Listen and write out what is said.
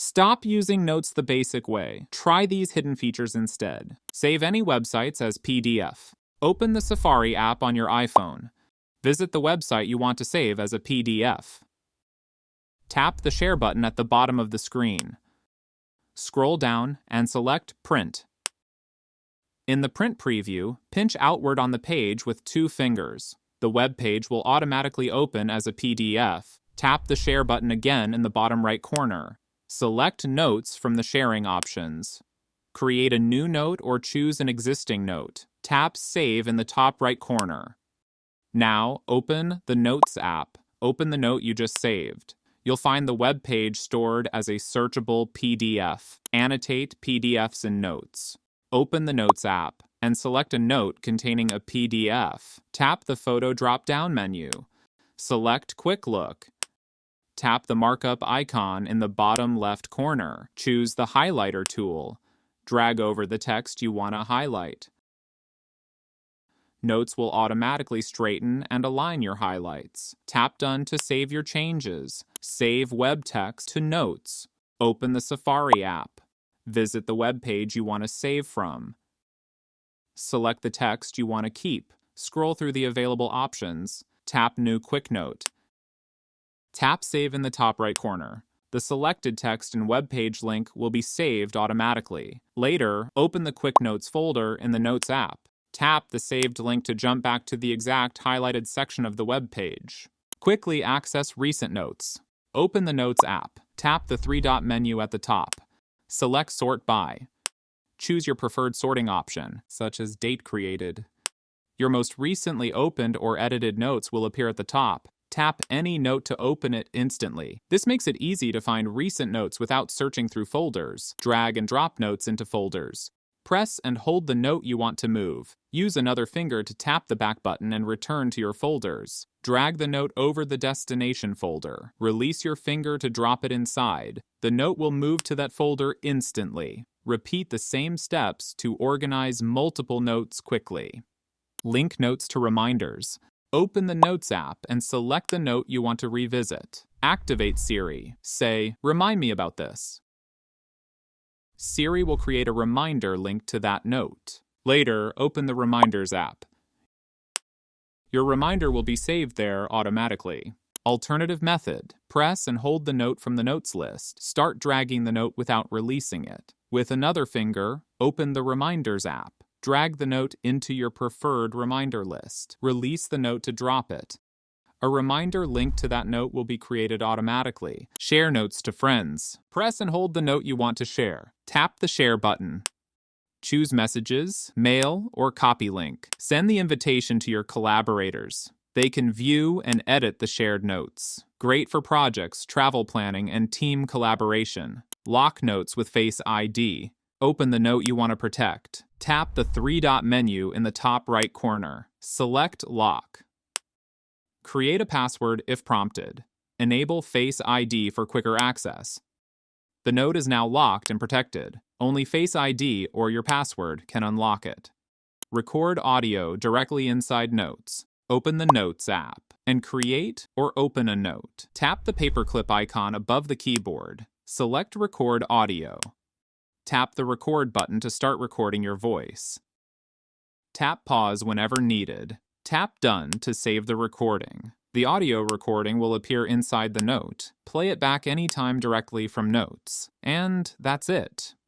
Stop using Notes the basic way. Try these hidden features instead. Save any websites as PDF. Open the Safari app on your iPhone. Visit the website you want to save as a PDF. Tap the Share button at the bottom of the screen. Scroll down and select Print. In the Print preview, pinch outward on the page with 2 fingers. The web page will automatically open as a PDF. Tap the Share button again in the bottom right corner. Select Notes from the sharing options. Create a new note or choose an existing note. Tap Save in the top right corner. Now, open the Notes app. Open the note you just saved. You'll find the web page stored as a searchable PDF. Annotate PDFs in Notes. Open the Notes app and select a note containing a PDF. Tap the Photo drop-down menu. Select Quick Look. Tap the markup icon in the bottom left corner. Choose the highlighter tool. Drag over the text you want to highlight. Notes will automatically straighten and align your highlights. Tap Done to save your changes. Save web text to Notes. Open the Safari app. Visit the web page you want to save from. Select the text you want to keep. Scroll through the available options. Tap New Quick Note. Tap Save in the top right corner. The selected text and web page link will be saved automatically. Later, open the Quick Notes folder in the Notes app. Tap the saved link to jump back to the exact highlighted section of the web page. Quickly access recent notes. Open the Notes app. Tap the 3-dot menu at the top. Select Sort By. Choose your preferred sorting option, such as Date Created. Your most recently opened or edited notes will appear at the top. Tap any note to open it instantly. This makes it easy to find recent notes without searching through folders. Drag and drop notes into folders. Press and hold the note you want to move. Use another finger to tap the back button and return to your folders. Drag the note over the destination folder. Release your finger to drop it inside. The note will move to that folder instantly. Repeat the same steps to organize multiple notes quickly. Link notes to reminders. Open the Notes app and select the note you want to revisit. Activate Siri. Say, "Remind me about this." Siri will create a reminder linked to that note. Later, open the Reminders app. Your reminder will be saved there automatically. Alternative method. Press and hold the note from the notes list. Start dragging the note without releasing it. With another finger, open the Reminders app. Drag the note into your preferred reminder list. Release the note to drop it. A reminder linked to that note will be created automatically. Share notes to friends. Press and hold the note you want to share. Tap the Share button. Choose Messages, Mail, or Copy link. Send the invitation to your collaborators. They can view and edit the shared notes. Great for projects, travel planning, and team collaboration. Lock notes with Face ID. Open the note you want to protect. Tap the 3-dot menu in the top right corner. Select Lock. Create a password if prompted. Enable Face ID for quicker access. The note is now locked and protected. Only Face ID or your password can unlock it. Record audio directly inside Notes. Open the Notes app and create or open a note. Tap the paperclip icon above the keyboard. Select Record Audio. Tap the Record button to start recording your voice. Tap Pause whenever needed. Tap Done to save the recording. The audio recording will appear inside the note. Play it back anytime directly from Notes. And that's it.